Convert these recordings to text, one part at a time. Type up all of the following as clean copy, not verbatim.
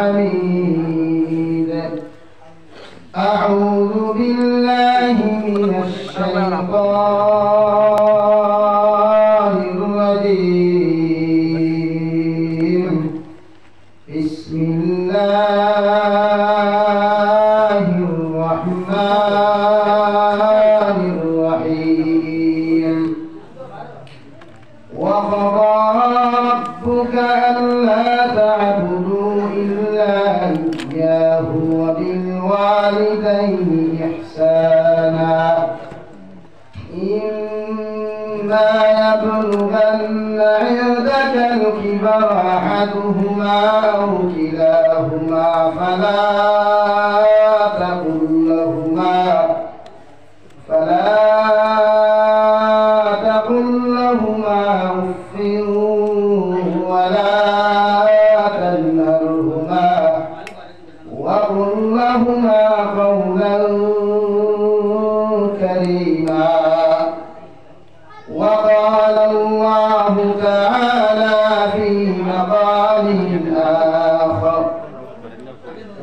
الحميد. أعوذ بالله من الشيطان الرجيم. بسم الله الرحمن الرحيم. وقضى ربك ألا تعبدوا إلا إياه وبالوالدين إحسانا إما يبلغن عندك الكبر أحدهما أو كلاهما فلا تقل لهما أف ولا تنهرهما وقل لهما قولا كريما. وقال الله تعالى في مقال آخر: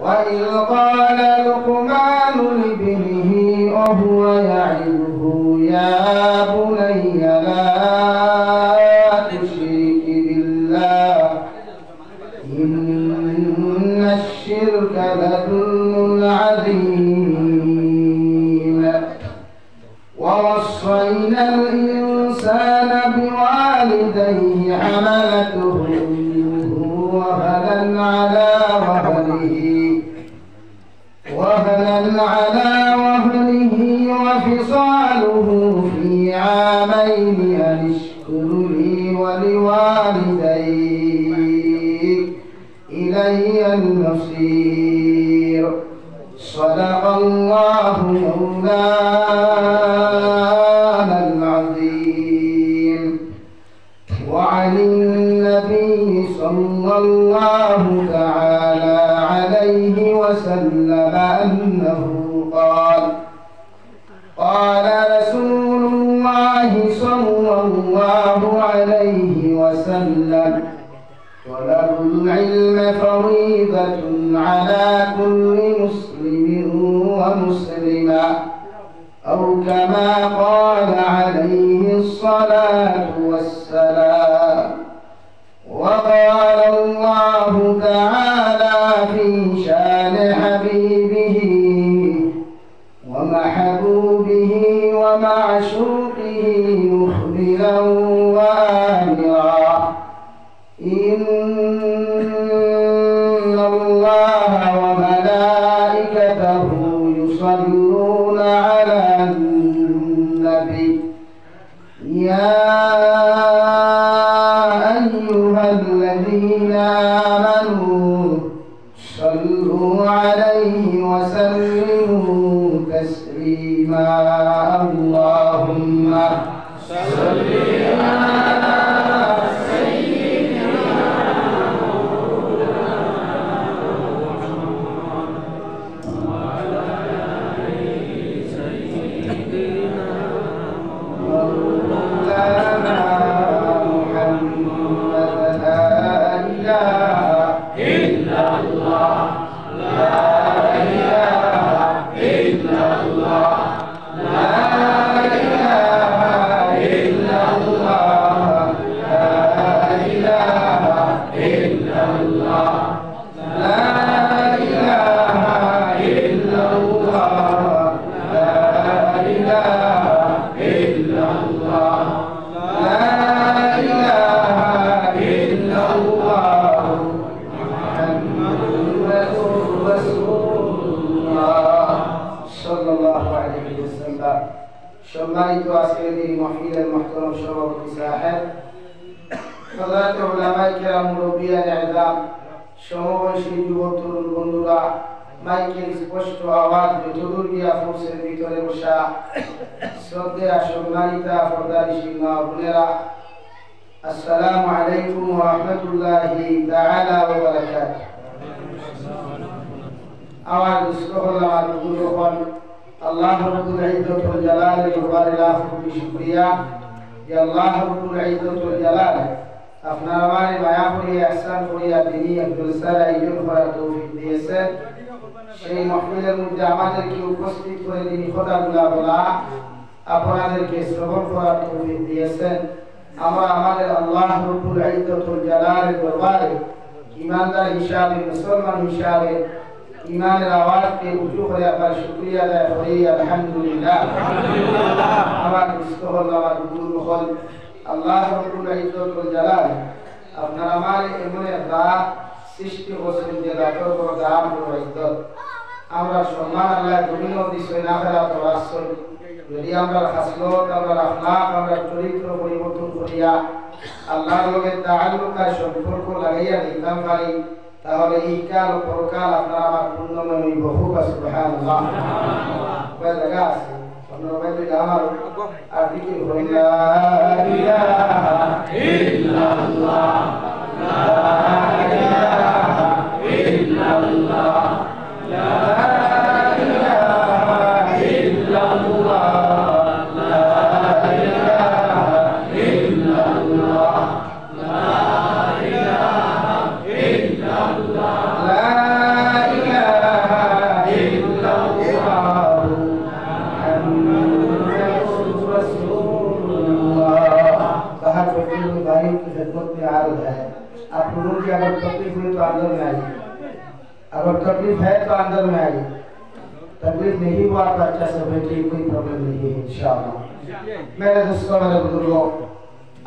وإذ قال لقمان لابنه وهو يعظه يا بني لا تشرك بالله إن الشرك لظلم عظيم. ووصينا الإنسان بوالديه حملته أمه وهنا على وهنه وفصاله في عامين أن اشكر لي ولوالديك إلي المصير. صدق الله مولانا العظيم. وعن النبي صلى الله تعالى عليه وسلم أنه قال رسول الله صلى الله عليه وسلم: طلب العلم فريضة على كل مسلم ومسلمة، أو كما قال عليه الصلاة والسلام. وقال الله تعالى في شان حبيبه ومحبوبه ومعشوقه مخبرا وآمرا: إن الله وملائكته يصلون على النبي يا أيها الذين آمنوا صلوا عليه وسلموا تسليما. اللهم صل على سيدنا محمد وعلى آل سيدنا مولانا محمد. لا إله إلا الله، لا إله إلا الله، لا إله إلا الله، لا إله إلا الله، لا إله إلا الله، لا إله إلا الله، لا إله إلا الله، محمد رسول الله صلى الله عليه وسلم। সম্মানিত আজকের এই মাহফিলের মুহতারাম সভাপতি সাহেব, হযরত উলামায়ে কেরাম, মুরব্বিয়ানে ইজলাম, সমবয়সী যুবক তরুণ বন্ধুরা, মাইকের স্পষ্ট আওয়াজ যতদূর গিয়া ফুসের ভিতরে বসা শ্রদ্ধেয়া সম্মানিতা পর্দানিশী মা বোনেরা, আসসালামু আলাইকুম ওয়া রাহমাতুল্লাহি তাআলা ওয়া বারাকাতুহু। আওয়াজ সুবহানাল্লাহ আর গুরুখন আল্লাহ রাব্বুল ইজ্জত ওয়াল জালালের দরবারে লাখ কোটি শুকরিয়া যে আল্লাহ রাব্বুল ইজ্জত ওয়াল জালাল আপনার আমার মায়া করিয়া ihsan করিয়া দিনী জলসার আয়োজন করার তৌফিক দিয়েছেন সেই মাহফিলের মধ্যে আমাদেরকে উপস্থিত করে তিনি কথাগুলো বলা আপনাদেরকে শ্রবণ করার তৌফিক দিয়েছেন আমরা আমাদের আল্লাহ রব্বুল ইজ্জতুল জালালের দরবারে ঈমানদার হিসাবে মুসলমান হিসাবে ঈমানের আওয়াজকে উঁচু করে আপনার শুকরিয়া আদায় করি আলহামদুলিল্লাহ আমার ইস্তহল আমার গুরু হল আল্লাহ রব্বুল ইজ্জতুল জালাল আপনার আমার এমন একটা সৃষ্টি করছেন যে রাতের পর দাম ও ইজ্জত আমরা সম্মান আল্লাহ দুনিয়া দিছে না আখিরাত ওয়াসল যদি আমরা খাসলত আমরা আখলাক আমরা চরিত্র পরিবর্তন করিয়া আল্লাহর লগে তাআল্লুক আর সম্পর্ক লাগাইয়া নিতাম পারি তাহলে এই কাল ও পরকাল আপনারা আমার পূর্ণময় হইব সুবহানাল্লাহ বলে লাগা আছে আপনারা বলে আমার আর দিকে লা ইলাহা ইল্লাল্লাহ লা ইলাহা ইল্লাল্লাহ লা आप लोगों की अगर तकलीफ हुई तो अंदर में आइए अगर तकलीफ है तो अंदर में आइए तकलीफ नहीं हुआ तो अच्छा से बैठिए कोई प्रॉब्लम नहीं है इंशाअल्लाह मेरे दोस्तों मेरे बुजुर्गों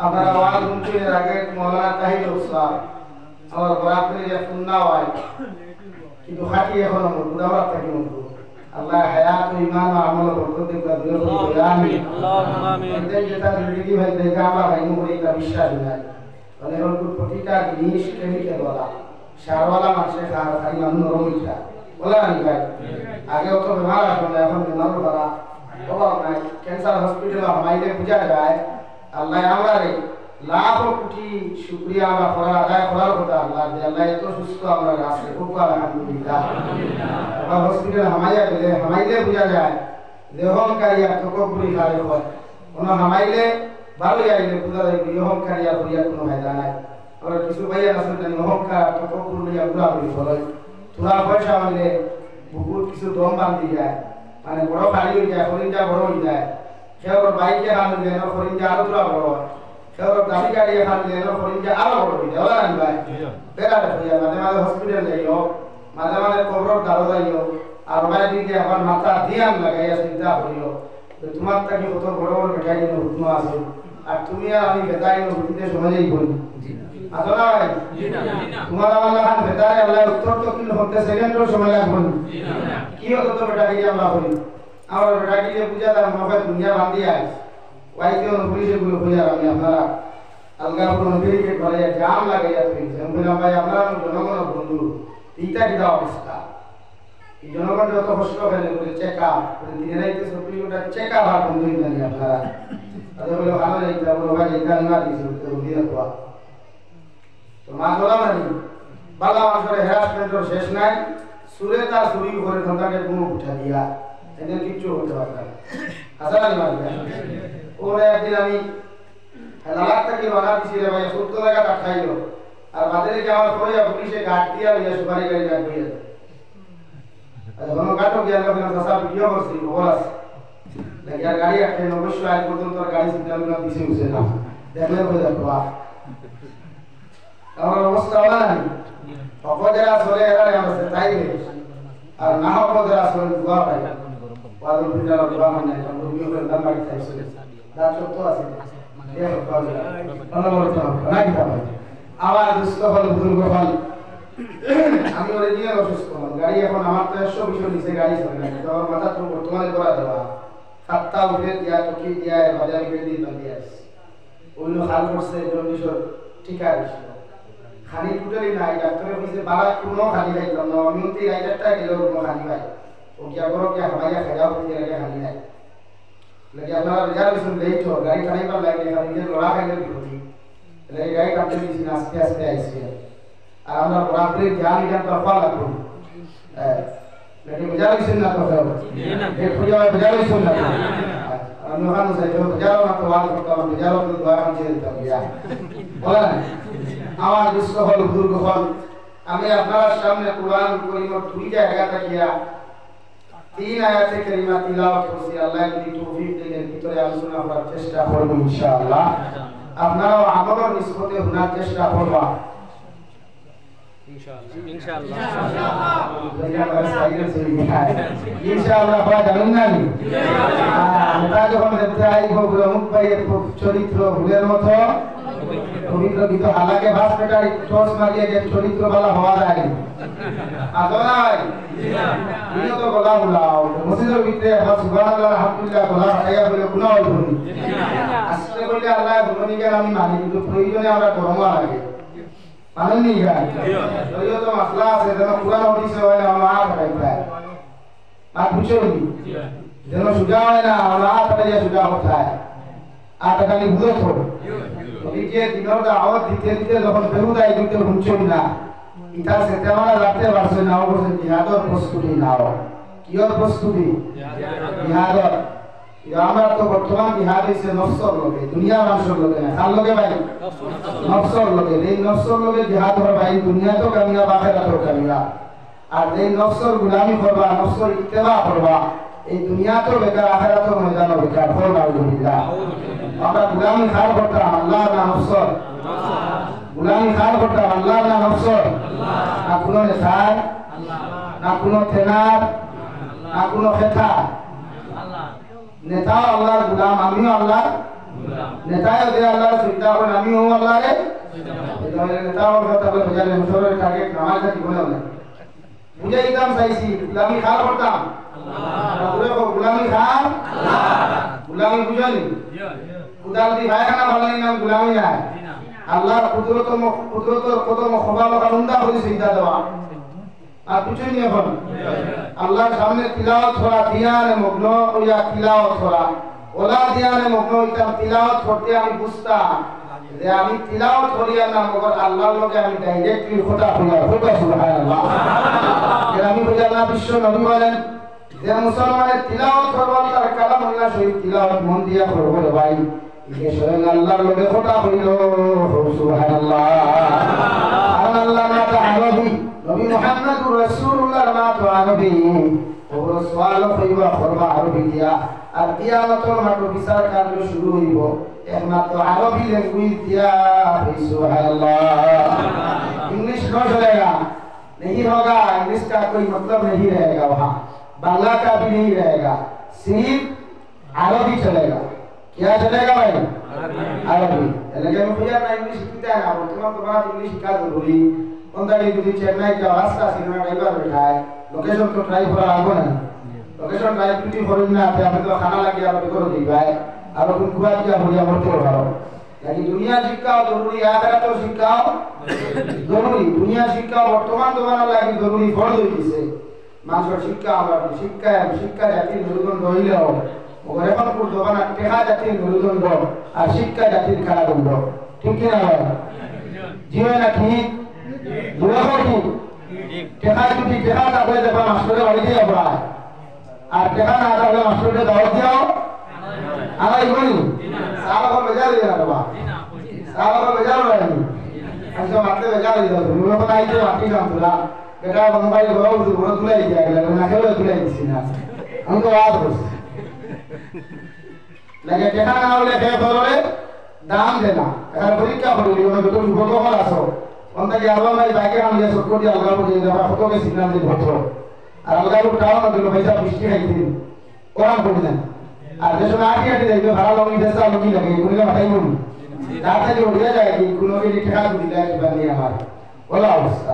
अगर आवाज उनके आगे मौलाना ताहिर साहब और बराबर ये सुनना हुआ कि तो खाती है हम बुढ़ावा तक उनको अल्लाह हयात ईमान और अमल बरकत दे कर दियो आमीन अल्लाहुम्मा आमीन যেটা জিंदगी में देखा আমরা ভাই মুরে का বিশ্বাস নাই মানে ওর প্রতিটা জিনিস কেমিক্যাল वाला সার वाला মানুষের খাই মানুষ নরমিটা বলা নাই ভাই আগে তো বেমার আসলো না এখন বেমার করা অভাব নাই ক্যান্সার হসপিটাল আমাইলে বুঝা যায় আল্লাহ আমারে লাখ কোটি শুকরিয়া আমরা করার আদায় করার কথা আল্লাহ যে আল্লাহ এত সুস্থ আমরা রাখছে খুব আলহামদুলিল্লাহ আল্লাহ হসপিটাল হামাইলে বুঝা যায় দেহনকারী আর তকব্বুরি খালে হয় কোনো হামাইলে ভালো আইলে বুঝা যায় দেহনকারী আর হইয়া কোনো ফায়দা নাই আর কিছু ভাইয়া আছে জানি অহংকার তকব্বুর লইয়া বুড়া হই বলে তোরা পয়সা হইলে বহুত কিছু দম বান্ধি যায় মানে বড় খালি হয়ে যায় হরিণটা বড় হয়ে যায় কেউ বাইকে হামলে না হরিণটা আরো তোরা বড় কেউ গাড়ি গাড়ি হামলে না হরিণটা আরো বড় হয়ে যায় ওলা ভাই বেড়া হইয়া মাঝে মাঝে হসপিটাল যাইও মাঝে মাঝে কবর দাঁড়ো যাইও আর বাইরে দিকে আবার মাথা ধ্যান লাগাইয়া চিন্তা করিও তোমার তাকে কত বড় বড় বেটাই নিয়ে হুকম আছে আর তুমি আর আমি বেটাই নিয়ে হুকমে সমাজেই বলি আসো না ভাই তোমার আল্লাহ খান বেটারে আল্লাহ উত্তর তো কিন্তু হতে সেকেন্ডের সময় লাগবে কি হতো তো বেটাকে আমরা বলি আমার বেটাকে যে পূজা দাম মাফে দুনিয়া বাঁধি আই ওয়াইতে পুলিশে গুলো পূজা আমি আপনারা আলগা পুরো নবীকে ঘরে জাম লাগাইয়া তুই বললাম ভাই আমরা জনগণ বন্ধু এইটা কি দাও অবস্থা এই জনগণ যত কষ্ট ফেলে বলে চেকা দিনে রাইতে 24 ঘন্টা চেকা ভাব বন্ধ হয়ে জানি আপনারা তাহলে বলে ভালো যাইতা বড় ভাই যাইতা না দিছে তো দিয়ে তো তো মা গোলাম আলী বালা মানুষের হ্যারাসমেন্টের শেষ নাই সুরে তার চুরি করে ধন্দাকে কোনো উঠা দিয়া এদের কিচ্ছু হতে পারে না হাসান আলী মালিক ওরে একদিন আমি লালাক থেকে বানা দিছি রে ভাই 70 টাকা খাইলো আর বাজারে কি আমার কইয়া পুলিশে গাট দিয়া লইয়া সুপারি গাড়ি গাট হইয়া আর কোন গাটো গিয়া লাগা সাসা ভিডিও করছি বলাস লাগিয়া গাড়ি আটকে অবশ্যই আজ পর্যন্ত আর গাড়ি সিগন্যাল না দিছে উঠছে না দেখলে হয়ে যাবে আমার অবস্থা হলো না অপজরা চলে এরা আমাদের তাই আর না অপজরা চলে দোয়া পাই পাগল পিটার দোয়া মানে তুমি ওর দাম বাড়ি চাইছো দাঁত সত্য আছে দেখো পাগল অনবরত নাই পাবে আবার দুষ্ট হল দুর্গ হল আমি অরিজিনাল অসুস্থ গাড়ি এখন আমার তো 120 নিচে গাড়ি চলে না তো আমার মাথা তো বর্তমানে করা দেওয়া সাতটা উঠে দিয়া টকি দিয়া বাজার গিয়ে দিয়ে বাঁধিয়ে আসছে ওইগুলো হাল করছে জন্ডিসর টিকা দিছিল খালি টুটালি নাই ডাক্তারে কইছে বালা কোনো খালি খাইতাম না আমি উঠে রাইটারটা গেল কোনো খালি ভাই ও কি আগর কি হামাইয়া খাইয়া হতে লাগে খালি নাই লাগে আপনারা রিজার্ভেশন লেট हो গাড়ি খাইবার লাগে খালি যে লড়া খাইলে বিরতি লাগে গাড়ি কাটতে দিছি আস্তে আস্তে আইছে আর আমরা বরাবরের জ্ঞান তো পাওয়া লাগবে লাগে রিজার্ভেশন না তো হবে না এক পূজা রিজার্ভেশন না আমি ওখানে যাই তো যাও না তো ওয়াল করতে আমি যাও তো দোয়া কাম দিয়ে দিতাম ইয়া বলেন আমার দুস্থ হল বুজুর্গ হল আমি আপনার সামনে কুরআন কারীমের দুই জায়গা থাকিয়া 3 আয়াতে কারিমা তিলাওয়াত করছি আল্লাহ যদি তৌফিক দেন ভিতরে আলোচনা করার চেষ্টা করব ইনশাআল্লাহ আপনারাও আমাদের নিসবতে শোনার চেষ্টা করবা ইনশাআল্লাহ ইনশাআল্লাহ পড়া যাবেন না নি আমরা যখন দেখতে আইব প্রমুখ ভাইয়ের চরিত্র ভুলের মতো পবিত্র গীত হালাকে ভাস পেটার টস মারিয়ে যে চরিত্র বলা হওয়া যায় আদরাই ইনো তো বলা হলাও মসজিদের ভিতরে সুবহানাল্লাহ আলহামদুলিল্লাহ বলা আয়া বলে গুনাহ হইবনি আসলে বলে আল্লাহ গুণনিকে আমি মানি কিন্তু প্রয়োজনে আমরা ধর্ম লাগে মানেননি গায় যদিও তো মাসলা আছে যেন কুরআন হাদিসে হয় না আমরা আট পাই আর বুঝুনি যেন সুজা হয় না আমরা আট পাই সুজা কোথায় আট খালি বুঝো তো নিজে দিনের দাওয়াত দিতে দিতে যখন বেহুদাই দিতে বুঝছেন না ইটা সেটা আমরা রাখতে পারছেন না বলছেন জিহাদের প্রস্তুতি নাও কিয়র প্রস্তুতি জিহাদের আমরা তো বর্তমান জিহাদ হইছে নফসর লগে দুনিয়া মানুষের লগে না কার লগে ভাই নফসর লগে এই নফসর লগে জিহাদ হবে ভাই দুনিয়া তো কামিয়াব আখিরাতও কামিয়াব আর এই নফসর গোলামি করবা নফসর ইত্তেবা করবা এই দুনিয়া তো বেকার আখিরাতও ময়দান বেকার হল আলহামদুলিল্লাহ আমরা গোলামি খার করতাম আল্লাহ না নফসর গোলামি খার করতাম আল্লাহ না নফসর না কোনো নেশার না কোনো তেনার না কোনো খেতা নেতা আল্লাহর গোলাম আমিও আল্লাহর নেতাও যে আল্লাহর চিন্তা করেন আমিও আল্লাহর নেতা কথা বলে বোঝালে মুসলের টার্গেট আমার কাছে বলে না বুঝে দিতাম চাইছি গোলামি খার করতাম গোলামি খার গোলামি বুঝলি কুদাল দি ভাই খানা ভালো নাম গোলামি নাই আল্লাহর কুদরতর কদম খোবাল কালুন্দা করে চিন্তা দেওয়া আর কিছুই নেই এখন আল্লাহর সামনে তিলাওয়াত করা ধ্যানে মগ্ন হইয়া তিলাওয়াত করা ওলা ধ্যানে মগ্ন হইতাম তিলাওয়াত করতে আমি বুঝতাম যে আমি তিলাওয়াত করিয়া না মগর আল্লাহর লগে আমি ডাইরেক্টলি কথা হইয়া হইবা সুবহানাল্লাহ এর আমি বুঝা না বিশ্ব নবী বলেন যে মুসলমানের তিলাওয়াত করবার তার কালামুল্লাহ শরীফ তিলাওয়াত মন দিয়া করবে রে ভাই এই স্বয়ং আল্লাহর লগে কথা হইল সুবহানাল্লাহ আল্লাহ না তাআলাবি নবী মুহাম্মদুর রাসূলুল্লাহর মাত আরবি ওর সওয়াল কইবা করবা আরবি দিয়া আর কিয়ামতের মাঠ বিচার কার্য শুরু হইব একমাত্র আরবি ল্যাঙ্গুয়েজ দিয়া সুবহানাল্লাহ इंग्लिश न चलेगा नहीं होगा इंग्लिश का कोई मतलब नहीं रहेगा वहां बांग्ला का भी नहीं रहेगा सिर्फ अरबी चलेगा क्या चलेगा भाई अरबी लेकिन भैया ना इंग्लिश सीखता है ना वर्तमान तो बात इंग्लिश का जरूरी ಒಂದಾಗಿ যদি চেন্নাই का रास्ता सिनेमा ड्राइवर बैठा है लोकेशन तो ड्राइव करा आगो ना लोकेशन ड्राइव যদি করেন না আপনি আপনি তো খানা লাগিয়ে আপনি করে দিবাই আর কোন কুয়া দিয়া হইয়া মরতে পারো यानी दुनिया শিক্ষাও জরুরি আখিরাতও শিক্ষাও জরুরি দুনিয়া শিক্ষা বর্তমান জমানা লাগি জরুরি ফরজ হইছে মানুষের শিক্ষা আমরা শিক্ষা জাতির মেরুদণ্ড হইলেও ওরে এখন পুরো জমানা টেহা জাতির মেরুদণ্ড আর শিক্ষা জাতির কারাদণ্ড ঠিক কি না জিও না ঠিক টেহা যদি টেহা না হয়ে যাবে মাস্টারের বাড়ি দিয়ে পড়ায় আর টেহা না থাকলে মাস্টারকে দাওয়াত দিও আলাই বলি সালাবা বেজার হয়ে যাবে বাবা সালাবা বেজার হয়ে যাবে আচ্ছা মারতে বেজার হয়ে যাবে মুলো কথা আইতে মাটি জানতুলা বেটা মোবাইল বড় বড় তুলাই দিয়া গেল না কেউ তুলাই দিছি না আমি তো আদ বস লাগে টেহা না হলে হে বলরে দাম দেনা আর পরীক্ষা করলি ওনা দুটো উপকরণ আছে অন্তকে আলো নাই বাইকে আমি যে সটকটি আলগা করে দেবা ফটোকে সিগন্যাল দিয়ে ভরছো আর আলগা লোক টাও না দিল পয়সা বৃষ্টি খাইতিন কোরআন পড়ি না আর যে সময় আটি আটি যাইবে ভাড়া লগি দেশা লগি লাগে কোনকে মাথায় বলি তাতে যে উড়িয়া যায় কি কোনকে ঠেকা দিলে একবার নিয়ে আমার বলা অবস্থা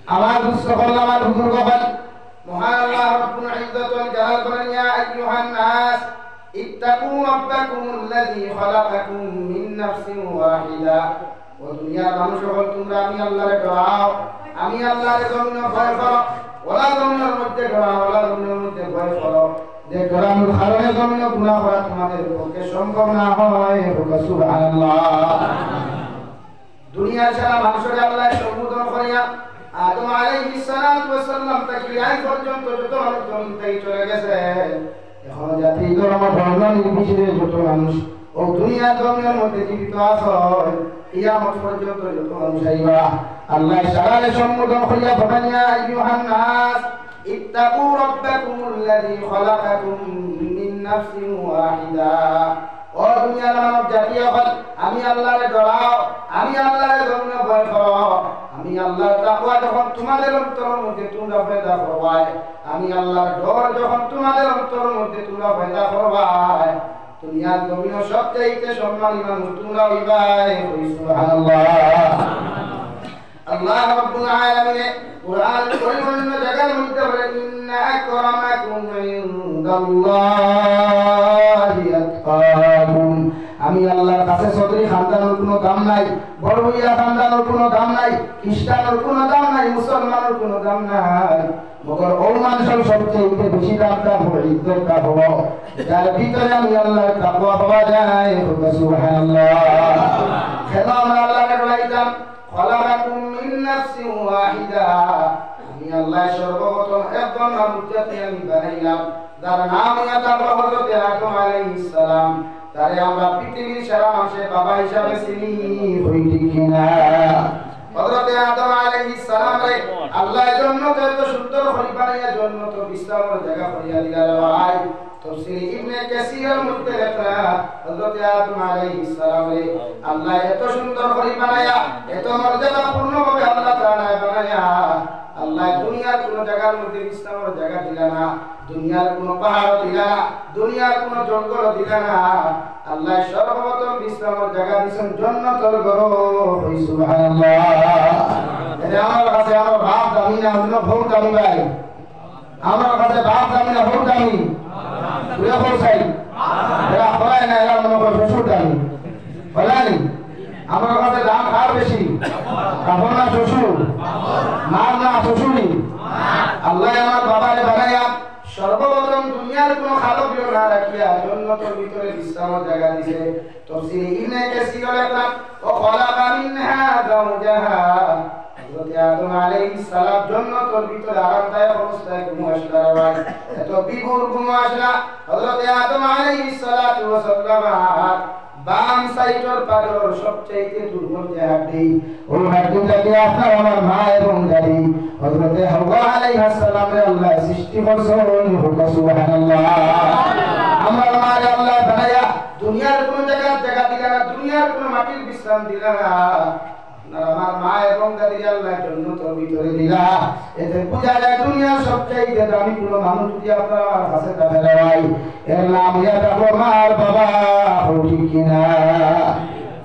আমার দুষ্ট করলাম আমার হুজুর গবল মহান আল্লাহ রাব্বুল ইজ্জত ওয়াল জালাল বলেন ইয়া আইয়ুহান নাস ইত্তাকু রাব্বাকুমুল্লাযী খালাকাকুম মিন নাফসিন ওয়াহিদা ও দুনিয়ার মানুষ সকল তোমরা আমি আল্লাহরে ডরাও আমি আল্লাহরে জমিনে ভয় করো ওলা জমিনের মধ্যে ডরাও ওলা জমিনের মধ্যে ভয় করো যে ডরানোর কারণে জমিনে গুনাহ করা তোমাদের পক্ষে সম্ভব না হয় সুবহানাল্লাহ দুনিয়ার সারা মানুষের আল্লাহ সম্বোধন করিয়া আদম আলাইহিস সালাতু ওয়াস সালাম থেকে আজ পর্যন্ত যত মানুষ জমিন থেকে চলে গেছে এখন জাতি ধর্ম বর্ণ নির্বিশেষে যত মানুষ ও দুনিয়া জমিনের মধ্যে জীবিত আছো কিয়ামত পর্যন্ত যত মানুষ আইবা আল্লাহ সারারে সম্বোধন করিয়া বলেন ইয়া আইয়ুহান নাস ইত্তাকু রাব্বাকুমুল্লাযী খালাকাকুম মিন নাফসিন ওয়াহিদা ও দুনিয়ার মানব জাতি হল আমি আল্লাহরে ডরাও আমি আল্লাহরে জমিনে ভয় করো আমি আল্লাহর তাকওয়া যখন তোমাদের অন্তরের মধ্যে তোমরা পয়দা করবাই আমি আল্লাহর ডর যখন তোমাদের অন্তরের মধ্যে তোমরা পয়দা করবাই দুনিয়ার জমিনে সবচেয়ে সম্মানী মানুষ তোমরা হইবাই সুবহানাল্লাহ আল্লাহ রাব্বুল আলামিন কুরআন পরিপূর্ণ জায়গার মধ্যে বলেন ইন্না আকরামাকুম ইনদাল্লাহি আতকাকুম আমি আল্লাহর কাছে চৌধুরী খানদানের কোনো দাম নাই বড়ভূইয়া খানদানের কোনো দাম নাই খ্রিস্টানের কোনো দাম নাই মুসলমানের কোনো দাম নাই মগর ও মানুষের সবচেয়ে বেশি দামটা হবে ইজ্জতটা হবে যার ভিতরে আমি আল্লাহর তাকওয়া পাওয়া যায় সুবহানাল্লাহ খেলা আমরা আল্লাহকে বলাইতাম খালাকাকুম মিন নাফসিন ওয়াহিদা আমি আল্লাহ সর্বপ্রথম একজন মানুষকে আমি বানাইলাম যার নাম ইয়াতাবা হযরত আদম আলাইহিস সালাম তারে আমরা পৃথিবীর সারা মানুষের বাবা হিসাবে চিনি হই ঠিক কিনা হযরত আদম আলাইহিস সালাম রে আল্লাহ জন্নত এত সুন্দর করে বানাইয়া জন্নত বিশ্রামের জায়গা করিয়া দিলেন ভাই তাফসীর ইবনে কাসীরের মধ্যে লেখা হযরত আদম আলাইহিস সালাম রে আল্লাহ এত সুন্দর করে বানায়া এত মর্যাদাপূর্ণ ভাবে আল্লাহ তাআলা বানায়া আল্লাহ দুনিয়ার কোন জায়গার মধ্যে বিশ্রামের জায়গা দিলা না দুনিয়ার কোন পাহাড় দিলা না দুনিয়ার কোন জঙ্গল দিলা না আল্লাহ সর্বপ্রথম বিশ্রামের জায়গা দিয়েছেন জান্নাতুল ঘর হই সুবহানাল্লাহ এটা আমার কাছে আমার বাপ দামি না অন্য ভোগ দামি ভাই আমার কাছে বাপ দামি না ভোগ দামি তুই ভোগ চাই এরা হয় না এরা মনে করে শ্বশুর দামি বলানি আমার কাছে দাম কার বেশি কাপড় না শ্বশুর মার না শ্বশুরি আল্লাহ আমার বাবারে বানাইয়া সর্বপ্রথম দুনিয়ার কোন খালবিও না রাখিয়া জান্নাতের ভিতরে বিশ্রামের জায়গা দিয়েছে তাফসীর ইবনে কাসীর লেখলাম ও খালাকা মিনহা যাওজাহা হযরত আদম আলাইহিস সালাম জান্নাতের ভিতরে আরামদায়ক অবস্থায় ঘুমাসলা রায় এত বিভোর ঘুমাসলা হযরত আদম আলাইহিস সালাতু ওয়া সাল্লাম বাম সাইডের পাগল সবচেয়ে দুর্বল যে হাড়ি ওই হাড়িটাকে আপনার আমার মা এবং দাদি হযরত হাওয়া আলাইহিস সালামের আল্লাহ সৃষ্টি করেছেন সুবহানাল্লাহ আমার মা আল্লাহ বানায়া দুনিয়ার কোন জায়গা দিলা না দুনিয়ার কোন মাটির বিশ্রাম দিলা না আমার মা এবং দাদি আল্লাহ জান্নাতের ভিতরে দিলা এতে বুঝা যায় দুনিয়ার সবচেয়ে দামি কোন মানুষ যদি আপনার কাছে থাকে ভাই এর নাম ইয়াটা মার বাবা ঠিক কিনা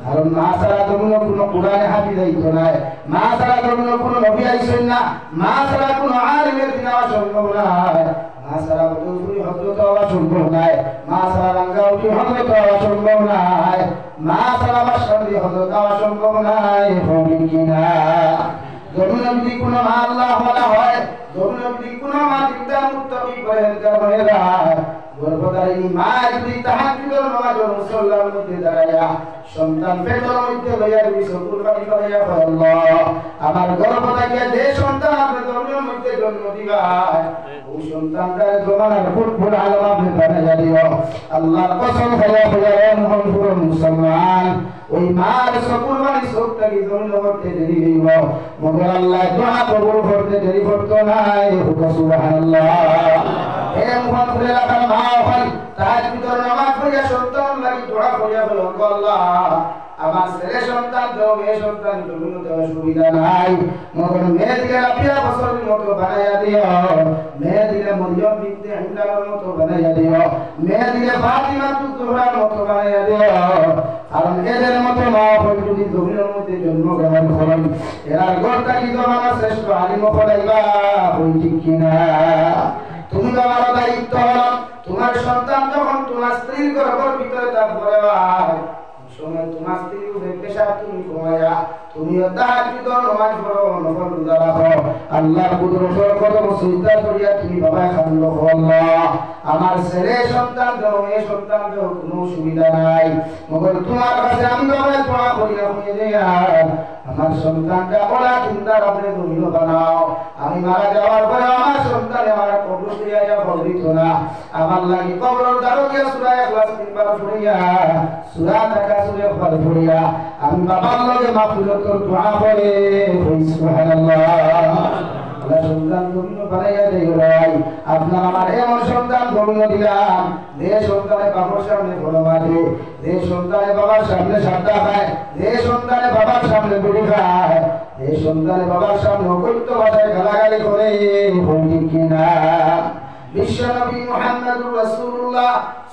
কারণ মা ছাড়া তো কোনো কোরআনে হাফিজ আইতো না মা ছাড়া তো কোনো নবী আইছেন না মা ছাড়া কোনো আলিমের দিন হওয়া সম্ভব না মা ছাড়া বদরুরি হযরত হওয়া সম্ভব নাই মা ছাড়া রাঙ্গাউটি হযরত হওয়া সম্ভব নাই মা ছাড়া বাসন্দি হযরত হওয়া সম্ভব নাই ঠিক কিনা জমিনে যদি কোনো মা আল্লাহ ওয়ালা হয় জমিনে যদি কোনো মা দিনদার মুত্তাকি পরহেজগার হয়ে যায় গর্ভধারিণী মা যদি তাহাজ্জুদের নামাজ ও মুসল্লার মধ্যে দাঁড়ায়া সন্তান পেটের মধ্যে লইয়া দুই চকুর পানি করিয়া আল্লাহ আমার গর্ভ থেকে যে সন্তান আপনি জমিনের মধ্যে জন্ম দিবা ওই সন্তানটার জমানার ফুটফুট আলম আপনি বানাইয়া দিও আল্লাহর কসম খাইয়া খাইয়া মোহনপুর মুসলমান ওই মার চকুর পানি চোখটাকে জমিনের মধ্যে দেরি হইব মগর আল্লাহ দোয়া কবুল করতে দেরি করতো নাই সুবহানাল্লাহ হে মোহনপুর এলাকার মা হয় তাহাজ্জুদের নামাজ পড়িয়া সন্তান লাগি দোয়া করিয়া বলো আল্লাহ আমার ছেলে সন্তান দাও মেয়ে সন্তান জমিনে দেওয়ার সুবিধা নাই মগর মেয়ে দিলে রাবিয়া বছরের মতো বানাইয়া দিও মেয়ে দিলে মরিয়ম বিনতে ইমরানের মতো বানাইয়া দিও মেয়ে দিলে ফাতিমা তুজোহরার মতো বানাইয়া দিও কারণ এদের মতো মা হয় যদি জমিনের মধ্যে জন্মগ্রহণ করেন এরার গড়টা কি জমানা শ্রেষ্ঠ আলিম পড়াইবা হই ঠিক কিনা তুমি তোমার দায়িত্ব হলো তোমার সন্তান যখন তোমার স্ত্রীর গর্ভের ভিতরে তারপরে সময় তোমার স্ত্রী পেশা তুমি ঘুমায়া তুমি তাহাজ্জুদ নামাজ পড়ো নফল রোজা রাখো আল্লাহর কুদরতের কদম সিজদা করিয়া তুমি বাবা খান আল্লাহ আমার ছেলে সন্তান দাও মেয়ে সন্তান দাও কোনো সুবিধা নাই মগর তোমার কাছে আমি বাবা দোয়া করি হয়ে দেয়া আমার সন্তানটা ওলা চিন্তা রাখলে তুমি বানাও আমি মারা যাওয়ার পরে আমার সন্তান আমার কবর দিয়া যা ভবিত না আমার লাগি কবর দারোগিয়া সূরা ইখলাস তিনবার পড়িয়া সূরা তাকাসুরে পড় পড়িয়া আমি বাবার লগে মাগফিরাতের দোয়া করে সুবহানাল্লাহ আল্লাহ সন্তান তুমি বানাইয়া দেও ভাই আপনার আমার এমন সন্তান তুমি দিলাম যে সন্তানে বাবার সামনে বড় মারে যে সন্তানে বাবার সামনে সাদা খায় যে সন্তানে বাবার সামনে বিড়ি খায় যে সন্তানে বাবার সামনে অকথ্য ভাষায় গালাগালি করে ঠিক কিনা বিশ্বনবী মুহাম্মদুর রাসূলুল্লাহ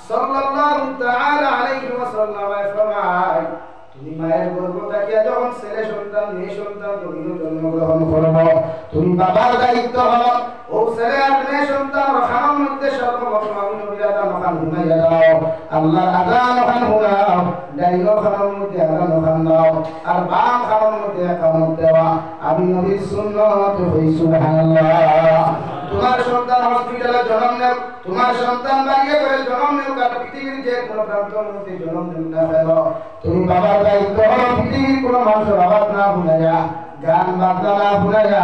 সাল্লাল্লাহু তাআলা আলাইহি ওয়াসাল্লাম ফরমায় তুমি মায়ের গর্ভ থেকে যখন ছেলে সন্তান মেয়ে সন্তান তুমি জন্মগ্রহণ করবে তুমি বাবার দায়িত্ব হলো ও ছেলে আর মেয়ে সন্তান রখানোর মধ্যে সর্বপ্রথম আমি নবীর আদান খান ঘুমাইয়া দাও আল্লাহর আদান খান ঘুমাও ডাইনো খানোর মধ্যে আদান খান দাও আর বাম খানোর মধ্যে একামত দেওয়া আমি নবীর সুন্নাত হই সুবহানাল্লাহ তোমার সন্তান হসপিটালে জন্ম নেও তোমার সন্তান বাইরে করে জন্ম নেও কার পৃথিবীর যে কোনো প্রান্তের মধ্যে জন্ম নেও না কেন তুমি বাবার দায়িত্ব হলো পৃথিবীর কোনো মানুষের আবাদ না ভুলাইয়া গান বাজনা না ভুলাইয়া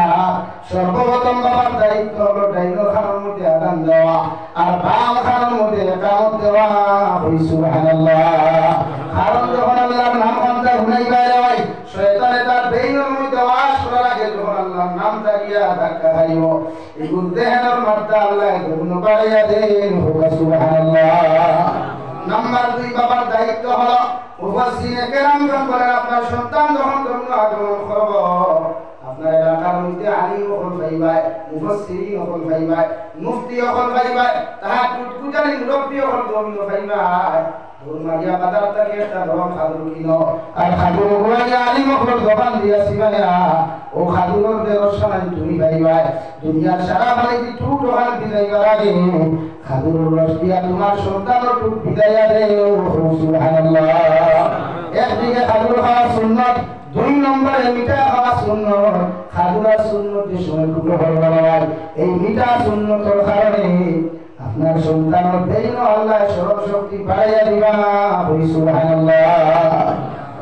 সর্বপ্রথম বাবার দায়িত্ব হলো ডাইনো খানোর মধ্যে আদান দেওয়া আর বাম খানোর মধ্যে একামত দেওয়া হই সুবহানাল্লাহ কারণ যখন আল্লাহর নাম আনতে ভুলাইবা যাই শয়তানে তার বেইনের মধ্যে ওয়াজ করার আগে যখন আল্লাহর নাম তাকিয়া ধাক্কা খাইব এগুলো দেহের মধ্যে আল্লাহ গুণ বাড়াইয়া দেন সুবহানাল্লাহ নাম্বার 2 বাবার দায়িত্ব হলো মুফাসসিরিনে কেরামগণ বলেন আপনার সন্তান যখন জন্ম আগমন করবে আপনার এলাকার মধ্যে আলিম হল ভাইবাই মুফাসসিরিন হল ভাইবাই মুফতি হল ভাইবাই তাহাজ্জুদ পূজারী মুরব্বি হল জমিন ভাইবাই মারিয়া বাজার থেকে একটা ধরম খাদুর কিনো আর খাদুর গোয়ালে আলিম হল দোকান দিয়া সিমায়া ও খাদুরের দেরশনাই তুমি ভাইবাই দুনিয়ার সারা ভাইতি টুট দোকান দিলাইবার আগে খাদুর রস দিয়া তোমার সন্তানের টুট বিদায়া দেও সুবহানাল্লাহ একদিকে খাদুর খাওয়া সুন্নাত 2 নম্বরে মিঠা খাওয়া সুন্নাত খাদুর সুন্নাত যে সময় টুকু হল এই মিঠা সুন্নাতের কারণে আপনার সন্তানের দেইনো আল্লাহ সরব শক্তি বাড়াইয়া দিবা সুবহানাল্লাহ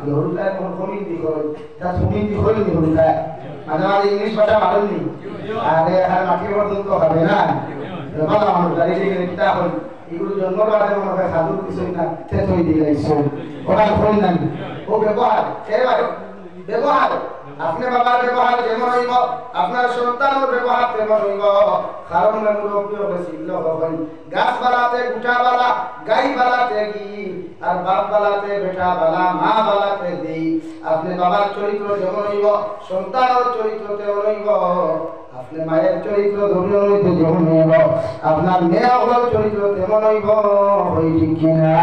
লহুল্লাহ কোন কমিটি কই তা কমিটি হইল নি হইলা আমাদের ইংলিশ ভাষা মারুনি আরে আর মাটি পর্যন্ত হবে না বাবা আমার দাঁড়িয়ে গেলে কিতা হল এগুলো জন্ম বাড়ে মনে হয় সাধু কিছু না থেতই দিলাইছো ওটা কই না ও ব্যবহার এবারে ব্যবহার আপনি বাবার ব্যবহার যেমন হইব আপনার সন্তানের ব্যবহার তেমন হইব কারণ মুরব্বী হবে শিখল হবেন গাছ বালাতে গুটা বালা গাই বালাতে কি আর বাপ বালাতে বেটা বালা মা বালাতে দেই আপনি বাবার চরিত্র যেমন হইব সন্তানের চরিত্র তেমন হইব আপনি মায়ের চরিত্র ধর্মীয় হইতে যেমন হইব আপনার মেয়ের চরিত্র তেমন হইব হই ঠিক কিনা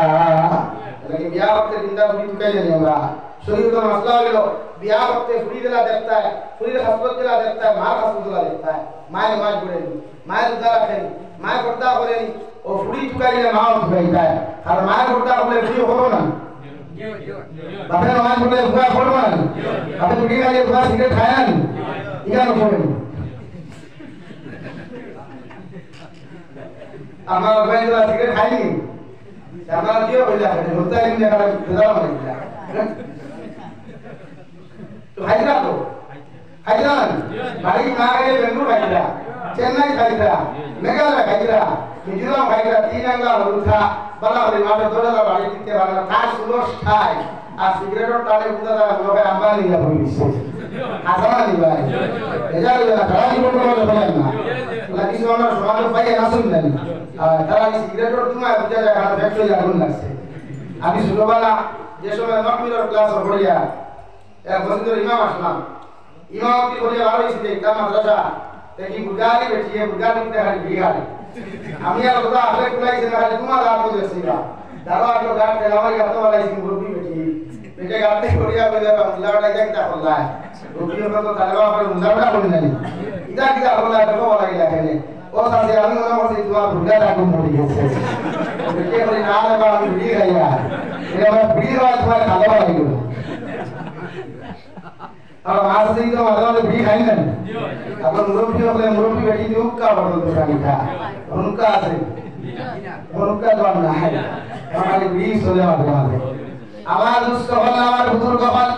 এটাকে বিয়া করতে চিন্তা করি ঢুকাই জানি আমরা शरीर का मसला हो गया बियाह वक्त फ्री दिला देखता है फ्री हस्पताल दिला देखता है मां हस्पताल दिला देखता है मां नमाज पढ़ेनी मां रोजा रखेनी मां पर्दा करेनी और फ्री चुकाइले मां चुकाइता है और मां पर्दा बोले फ्री होबो ना बापे नमाज पढ़ले बुआ पढ़बो ना बापे बिड़ी खाइले बुआ सिगरेट खाया ना इका न पढ़े আমার ভাই তো সিগারেট খাইনি আমার কি হইলা হতে কিন্তু এখানে বেজার হইলা तो हैदराबाद बाड़ी नागरे बेंगलुरु हैदरा चेन्नई हैदरा मेघालय हैदरा मिजोरम हैदरा तीनंगा होता बला बली माटे दोडला बाड़ी किते वाला का सुलोस खाय आ सिगरेट टाले बुदा लोग अंबानी या पुलिस आसानी भाई एजा ना खराब को बोले ना लगी सोना समाज भाई ना सुन नहीं তারা সিগারেট তোমায় বুঝা যায় কারণ ফ্যাক্টরি আগুন লাগছে আমি ছোটবেলা যে সময় নকমিরর ক্লাস পড়িয়া এক মসজিদের ইমাম আসলাম ইমামতি করিয়া ভালো হয়েছিল একটা মাদ্রাসা দেখি বুগারি বেটিয়ে বুগারি খালি বিগারি আমি আর ওটা আগে কুলাইছি না খালি তোমার হাত ধরেছিলা দাঁড়া আগে গাড় তেল আমার হাতে বালাইছি মুরব্বি বেটি বেটে গাড়তে করিয়া বলে মুলাটা দেখতা করলাই রুবিও তো তালবা করে মুলাটা বলি নাই ইদা কিদা হলা দেখো লাগিলা এখানে ও সাথে আমি মনে করছি তোমার বুগাটা আগুন পড়ে গেছে বেটে বলি না রে বাবা আমি বিড়ি খাইয়া এটা আমার বিড়ি খাওয়া তোমার খাওয়া লাগলো আর মাছ দিন তো মাঝে বিড়ি খাই না আপনার মুরব্বী হলে মুরব্বী বেটি দিয়ে উক্কা বড় দোকান খা উনকা আছে কোনটা দম না আমাদের বিয়ে চলে মাঝে আমার দুস্থ হল আমার বুজুর্গ হল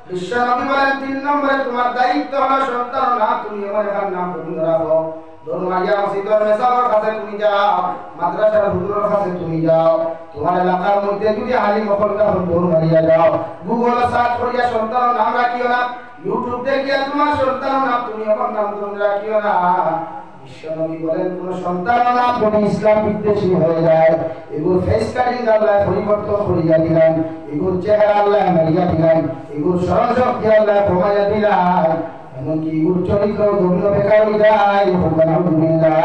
বিশ্ব নবী বলেন 3 নম্বরে তোমার দায়িত্ব হলো সন্তান না তুমি আমার নাম তুমি রাখো দরমাইয়া মসজিদের মেসাবার কাছে তুমি যাও মাদ্রাসার হুজুরের কাছে তুমি যাও তোমার এলাকার মধ্যে যদি আলিম মহল্লা দরমাইয়া যাও গুগল সার্চ করিয়া সন্তানের নাম রাখিও না ইউটিউব দেখিয়া তোমার সন্তানের নাম তুমি আমার নাম তুমি রাখিও না বিশ্বনবী বলেন কোন সন্তান নাম যদি ইসলাম বিদ্বেষী হয়ে যায় এগুলো ফেস কাটিং আল্লাহ পরিবর্তন করিয়া দিলেন এগুলো চেহারা আল্লাহ মারিয়া দিলেন এগুলো স্মরণ শক্তি আল্লাহ কমাইয়া দিলেন এমনকি এগুলো চরিত্র গভীর বেকার হয়ে যায় আলহামদুলিল্লাহ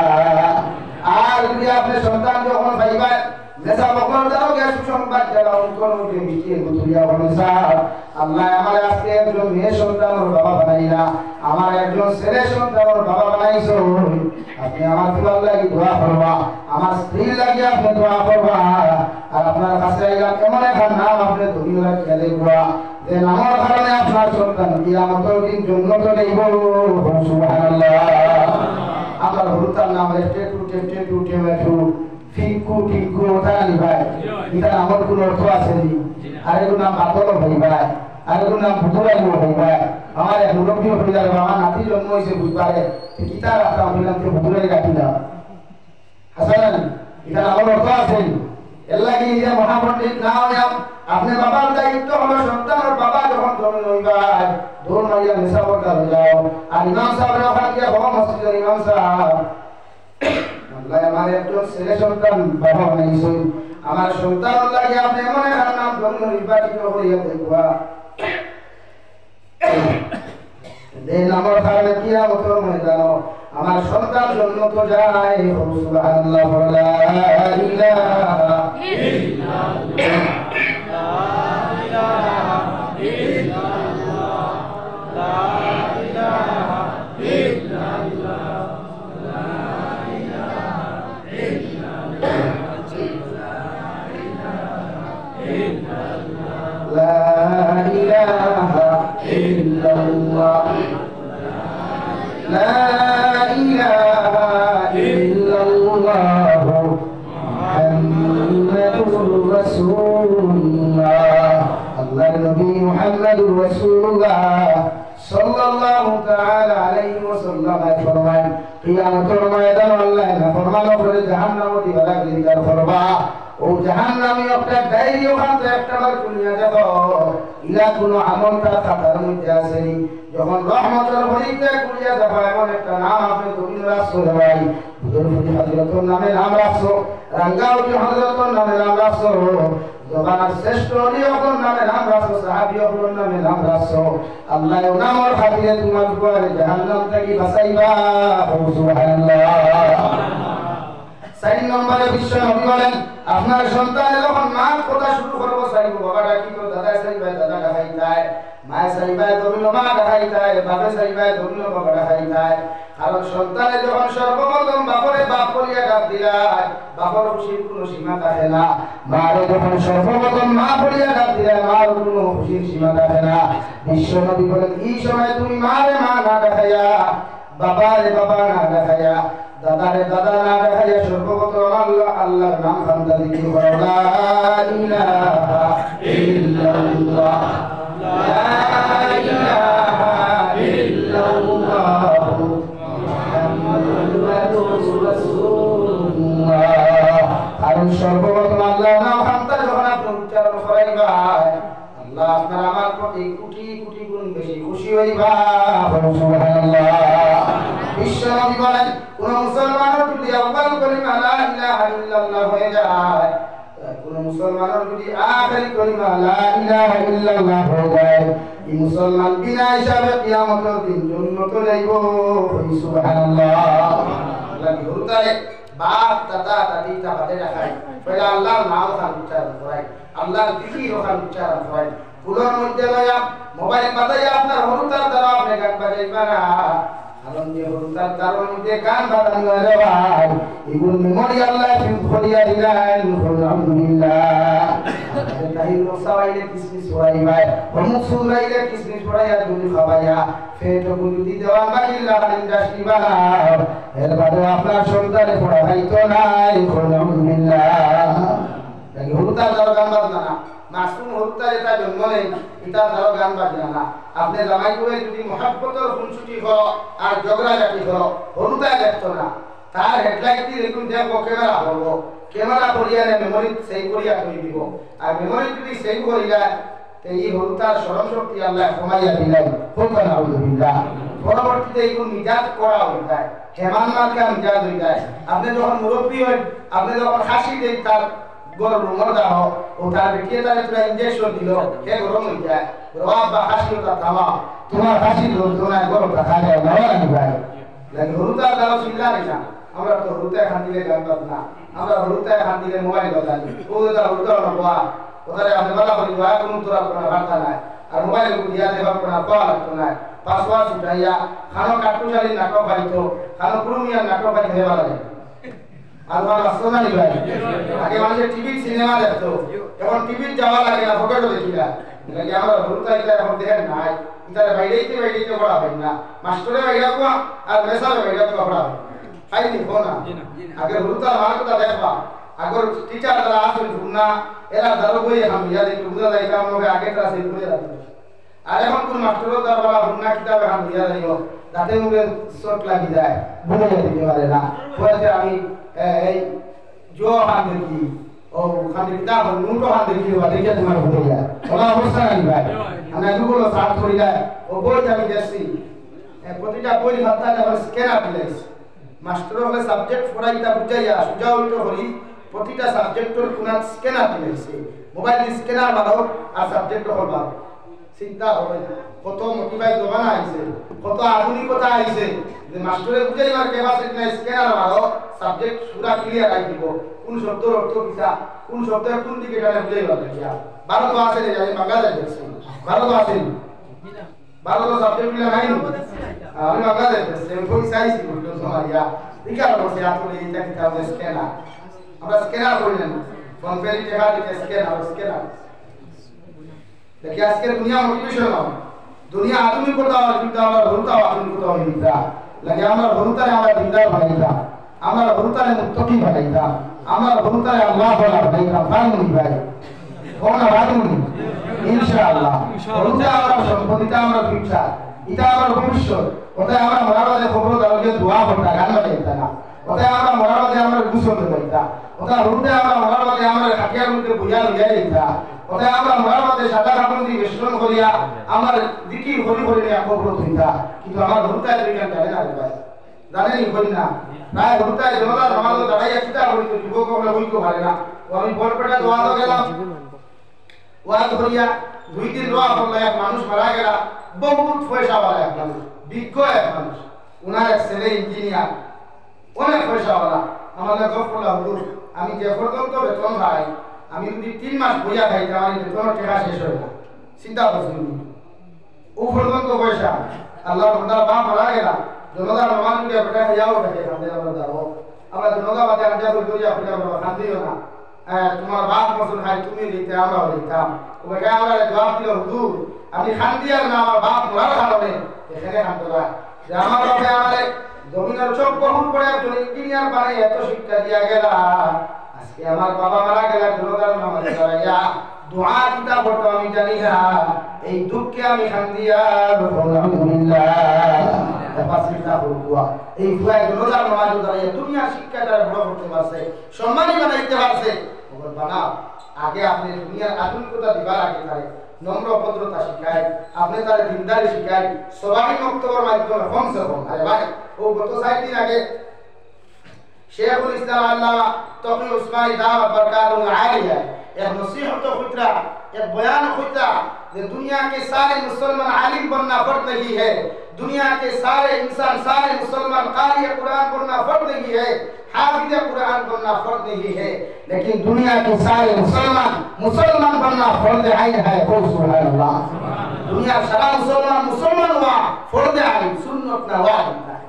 আর যদি আপনি সন্তান যখন পাইবেন নেশা বকর দাও গে সুসংবাদ দাও কোন যে মিষ্টি গুতুলিয়া বলে স্যার আল্লাহ আমার আজকে একজন মেয়ে সন্তানের বাবা বানাইলা আমার একজন ছেলে সন্তানের বাবা বানাইছো আপনি আমার ফুলার লাগি দোয়া করবা আমার স্ত্রীর লাগি আপনি দোয়া করবা আর আপনার কাছে আইলাম এমন একটা নাম আপনি দুনিয়া খেলে দেখবা যে নামের কারণে আপনার সন্তান কিয়ামতের দিন জান্নাতে যাইব সুবহানাল্লাহ আমার হরুতার নাম টেটু টেমেটু ফিকু টিকু ওটানি ভাই এটা আমার কোন অর্থ আছে নি আর এর নাম বাদল ভাই ভাই আর এর নাম বুধরাই ভাই ভাই আমার এক মুরব্বী হইলার আমার নাতি জন্ম হইছে বুধবারে কিতা রাখা হইলাম তে বুধরাই কাটিলা হাসান এটা আমার অর্থ আছে এল্লা কি যে মহাপণ্ডিত না হইয়াম আপনি বাবার দায়িত্ব হলো সন্তানের বাবা যখন জন্ম হইবা দূর মাইয়া মেসাবর কাজ যাও আর ইমাম সাহেবের ওখানে গিয়ে বাবা মসজিদের ইমাম সাহেব আল্লাহ আমার একজন ছেলে সন্তান বাবা বানাইছো আমার সন্তান লাগে আপনি এমন একটা নাম জন্ম নির্বাচিত করিয়া দেখবা দেন আমার কারণে কিয়ামতের ময়দানে আমার সন্তান জন্ম তো যায় সুবহানাল্লাহ লা ইলাহা ইল্লাল্লাহ লা ইলাহা ইল্লাল্লাহ লা ইলাহা ইল্লাল্লাহ لا إله إلا الله لا إله إلا الله محمد رسول الله الله النبي محمد رسول الله صلى الله تعالى عليه وسلم فرمان قيامة الميدان الله فرمان أخرج جهنم وتبلغ ذكر فرما ও জাহান্নামী একটা ডায়েরি ওখান থেকে একটা বার খুলিয়া দেব ইলা কোন আমলটা খাতার মধ্যে আছে যখন রহমতের হরিতে খুলিয়া দেব এমন একটা নাম আপনি তুমি রাখছো ভাই বুজুর্গ হযরতের নামে নাম রাখছো রাঙ্গাউটি হযরতের নামে নাম রাখছো জবানের শ্রেষ্ঠ অলিয়র নামে নাম রাখছো সাহাবীয়র নামে নাম রাখছো আল্লাহ ও নামের খাতিরে তোমার উপরে জাহান্নাম থেকে বাঁচাইবা সুবহানাল্লাহ 4 নম্বরে বিশ্ব নবী বলেন আপনার সন্তান যখন মা কথা শুরু করবো সাইবো বাবাটা কি তো দাদা সাইবাই দাদা ডাকাই যায় মা সাইবাই দবিল মা ডাকাই যায় বাবা সাইবাই দবিল বাবা ডাকাই যায় কারণ সন্তানে যখন সর্বপ্রথম বাপরে বাপ বলিয়া ডাক দিলায় বাপর খুশির কোনো সীমা থাকে না মারে যখন সর্বপ্রথম মা বলিয়া ডাক দিলায় মার কোনো খুশির সীমা থাকে না বিশ্ব নবী বলেন এই সময় তুমি মারে মা না ডাকাইয়া বাবারে বাবা না ডাকাইয়া দাদারে দাদা না দেখাইয়া সর্বপ্রথম আল্লাহ আল্লাহর নাম খান্দা দিতে বলো লা ইলাহা ইল্লাল্লাহ লা ইলাহা ইল্লাল্লাহ মুহাম্মাদুর রাসূলুল্লাহ কারণ সর্বপ্রথম আল্লাহর নাম খান্দা যখন আপনি উচ্চারণ করাইবা আল্লাহ আপনার আমার প্রতি কোটি কোটি গুণ বেশি খুশি হইবা সুবহানাল্লাহ বিশ্ব নবী বলেন কোন মুসলমানের যদি আউয়াল কলিমা লা ইলাহা ইল্লাল্লাহ হয়ে যায় কোন মুসলমানের যদি আখির কলিমা লা ইলাহা ইল্লাল্লাহ হয়ে যায় এই মুসলমান বিনা হিসাবে কিয়ামতের দিন জান্নাতে যাইব সুবহানাল্লাহ আল্লাহ কি হরতারে বাপ দাদা দাদি তা বাদে রাখাই পয়লা আল্লাহর নাম খান উচ্চারণ করাই আল্লাহর জিকির ওখান উচ্চারণ করাই ফুলের মধ্যে লয়া মোবাইল বাজাইয়া আপনার হরতার দ্বারা আপনি গান বাজাইবা না কারণ যে হরতার কারণ মধ্যে গান বাজানো রে ভাই এগুলো মেমোরি আল্লাহ খুলিয়া দিলেন আলহামদুলিল্লাহ তাই রসাইলে কিসমিস ছড়াইবা অমুক সুরাইলে কিসমিস ছড়াইয়া দুধ খাওয়াইয়া ফেট যদি দেওয়া বাকিল্লা ইন্ডাস্ট্রি বানাও এর বাদে আপনার সন্তানে পড়াইতো নাই আলহামদুলিল্লাহ লাগি হুরুতা দাও গান বাজনা না মাসুম হুরুতা যেটা জন্ম নেই এটা দাও গান বাজনা না আপনি জামাই করে যদি মহব্বতের খুনসুটি করো আর ঝগড়া ঝাঁটি করো হুরুতা দেখতো না তার হেডলাইট দিয়ে দেখুন দেখবো ক্যামেরা করবো ক্যামেরা করিয়া মেমোরি সেভ করিয়া করে দিব আর মেমোরি যদি সেভ করিয়া এই হুরুতার স্মরণ শক্তি আল্লাহ কমাইয়া দিলেন কোন আলহামদুলিল্লাহ পরবর্তীতে এইগুলো মিজাজ করা হয়ে যায় হেমান মার্কা মিজাজ হয়ে যায় আপনি যখন মুরব্বী হন আপনি যখন হাসি দেন তার গরম রুমর দাও ও তার বেটিয়ে তার একটা ইনজেকশন দিল হে গরম হয়ে যায় রবাব বা হাসি ওটা থামা তোমার হাসি তোমার গরম রাখা যায় না ভাই লাগে হুরুতা দাও চিল্লা না আমরা তো হুরুতা খান দিলে গান বাজ না আমরা হুরুতা খান দিলে মোবাইল বাজাই ও দা হুরুতা না বাবা ওটারে আপনি বলা করি বা কোনো তোরা কোনো বার্তা নাই আর মোবাইল কো দিয়া দেবা কোনো পাওয়া লাগতো না পাসওয়ার্ড উঠাইয়া খানো কাটুশালি নাটক পাইতো খানো পুরুমিয়া নাটক পাই দেওয়া লাগে আর আমার রাস্তা নাই ভাই আগে মানুষ টিভি সিনেমা দেখতো এখন টিভি যাওয়া লাগে না ফটো দেখিলা লাগে আমরা হুরুতা এটা এখন দেখেন নাই ইতারে বাইরেইতে পড়া হয় না মাস্টারে বাইরে কো আর মেসাবে বাইরে কো পড়া হয় আইনি কোনা আগে হুরুতা মার কথা দেখবা আগর টিচার যারা আসেন না এরা দারো বই আমি ইয়া দেখি বুঝা যায় কাম হবে আগে ক্লাস এর বই রাখি আর এখন কোন মাস্টারও তার বলা হুন্না কিতাব এখন ইয়া যাইও যাতে মুখে শর্ট লাগি যায় বুঝে যেতে পারে না পরে আমি এই জো হান দেখি ও খান কিতাব নুটো হান দেখি বা দেখে তোমার বুঝে যায় বলা অবস্থা নাই ভাই আমরা এগুলো সার্চ করি যায় ও বই আমি দেখছি প্রতিটা বই ভাতা আমার স্ক্যানার দিলেছি মাস্টার হলে সাবজেক্ট পড়াইতা বুঝাইয়া সুজা উল্টো করি প্রতিটা সাবজেক্টর কোন স্ক্যানার দিলেছে মোবাইল স্ক্যানার মারো আর সাবজেক্ট হল মারো চিন্তা হবে কত মোটিভাই জমানা আইছে কত আধুনিকতা আইছে যে মাস্টারে বুঝাইবার ক্যাপাসিটি নাই স্ক্যানার মারো সাবজেক্ট পুরা ক্লিয়ার আই দিব কোন শব্দের অর্থ কিটা কোন শব্দের কোন দিকে টানে বুঝাইবার দেখিয়া ভারত আছে রে আমি বাংলাদেশ দেখছি ভারত আছে ভারত সাবজেক্ট গুলো নাই আমি বাংলাদেশ দেখছি কোন সাইজ বুঝলো সমারিয়া বিকার বসে আপনি এইটা কিতাব স্ক্যানার আমরা স্ক্যানার করিলেন ফোন পে টাকা দিতে স্ক্যানার দেখি আজকের দুনিয়া মোটিভেশন দুনিয়া আধুনিকতা কিন্তু আমরা ভরুতা আধুনিকতা হইতা লাগে আমরা ভরুতারে আমরা দিনদার বানাইতা আমরা ভরুতারে মুত্তাকি বানাইতা আমরা ভরুতারে আল্লাহ বলা বানাইতা ফারমুনি ভাই কোন বাদুনি ইনশাআল্লাহ ভরুতা আমরা সম্পদিতা আমরা ফিউচার এটা আমার ভবিষ্যৎ ওটাই আমরা মরাবাদে খবর দাওকে দোয়া করতা গান বানাইতা না ওটাই আমরা মরাবাদে আমরা গুসল দিতা ওটা রুতে আমরা মরাবাদে আমরা হাতিয়ার মধ্যে বুঝা লইয়া দিতা ওটাই আমরা মরাবাদে সাদা কাপড় দিয়ে মিশ্রণ করিয়া আমার জিকির হরি হরি নিয়ে খবর দিতা কিন্তু আমার রুতায় বিজ্ঞান জানে না ভাই জানেনি কই না প্রায় রুতায় জনতা নামাজ দাঁড়াইয়া চিন্তা করি তো যুবক আমরা বইতে পারে না আমি বরপেটা দোয়া তো গেলাম ওয়াজ করিয়া 2 দিন দোয়া করলে এক মানুষ মারা গেল বহুত পয়সাওয়ালা এক মানুষ বিজ্ঞ এক মানুষ উনার এক ছেলে ইঞ্জিনিয়ার অনেক পয়সাওয়ালা আমাদের গপ করলা হুজুর আমি যে পর্যন্ত বেতন পাই আমি যদি 3 মাস বইয়া খাই তাহলে বেতন টাকা শেষ হয় না চিন্তা করছি ও পর্যন্ত পয়সা আল্লাহ বান্দা বাপ মারা গেল জনতা রহমান কে বেটা যাও বেটা আমাদের আমরা যাবো আমরা জনতা বাদে আঞ্জা করে দইয়া বেটা আমরা খান্দিও না তোমার বাপ মসুল খাই তুমি দিতে আমরা দিতাম ও বেটা আমরা জবাব দিল হুজুর আমি খান্দিয়ার না আমার বাপ মরার কারণে এখানে খান্দরা যে আমার বাপে আমারে জমিনের চোখ বহুল পড়ে একজন ইঞ্জিনিয়ার বানাই এত শিক্ষা দিয়া গেল আজকে আমার বাবা মারা গেল জনতার নামাজ পড়াইয়া দোয়া কিতাব পড়তো আমি জানি না এই দুঃখে আমি খান্দিয়া আলহামদুলিল্লাহ তাফসীরটা বলবো এই দুয়া জনতার নামাজ পড়াইয়া দুনিয়া শিক্ষাটা বড় করতে পারছে সম্মানী বানাইতে পারছে ওর বানাও আগে আপনি দুনিয়ার আধুনিকতা দিবার আগে তারে নম্র ভদ্রতা শিখায় আপনি তার দিনদারি শিখায় সবাই বক্তব্যের মাধ্যমে কমসে কম আরে ভাই ও গত 60 দিন আগে শেখুল ইসলাম আল্লামা তকি উসমানী দাওয়াত বরকাতুল আলিয়া एक नसीहत खुतरा एक बयान खुतरा कि दुनिया के सारे मुसलमान आलिम बनना फर्ज नहीं है दुनिया के सारे इंसान सारे मुसलमान कारी कुरान पढ़ना फर्ज नहीं है हाफिज कुरान बनना फर्ज नहीं है लेकिन दुनिया के सारे मुसलमान बनना फर्ज आइन है ओ सुभान अल्लाह दुनिया सारा मुसलमान हुआ फर्ज आइन सुन्नत ना वाजिब है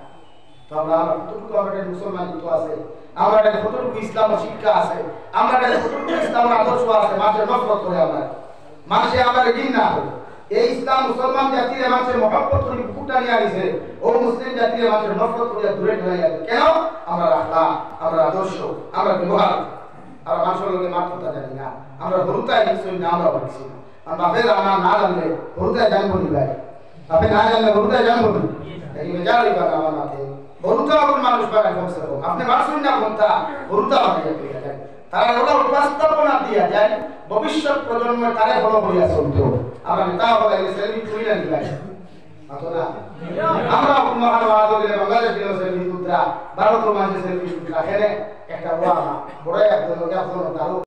तो আমরা কতটুকু আমাদের মুসলমান তো আছে আমাদের কতটুকু ইসলাম শিক্ষা আছে আমাদের কতটুকু ইসলামের আদর্শ আছে মানুষের নফরত করে আমরা মানুষে আমাদের দিন না এই ইসলাম মুসলমান জাতির মানুষের মহব্বত করে সুখটা নিয়ে আনিছে ও মুসলিম জাতির মানুষের নফরত করিয়া দূরে ঠেলাইয়া কেন আমরা রাখলা আমরা আদর্শ আমরা ব্যবহার আর মানুষের লোকে মাত্রতা জানি না আমরা হরুতায় কিছুই না আমরা বলছি আর বাপের রান্না না জানলে হরুতায় জানবো নি ভাই বাপে না জানলে হরুতায় জানবো নি এই বেজারই বানা আমার মাথে হরুতা কোন মানুষ বানায় কমসে কম আপনি মানুষ না কোনটা হরুতা বানাইয়া পেয়ে যায় তারা ওরা উপস্থাপনা দিয়া যায় ভবিষ্যৎ প্রজন্মে তারে ফলো করিয়া চলতে আমরা নেতা হলে সেলফি তুই না দিলাই অতনা আমরা মহানবাদ গেলে বাংলাদেশ গেলে সেলফি তুলরা ভারতের মাঝে সেলফি তুলরা এখানে একটা বড় একজন তারও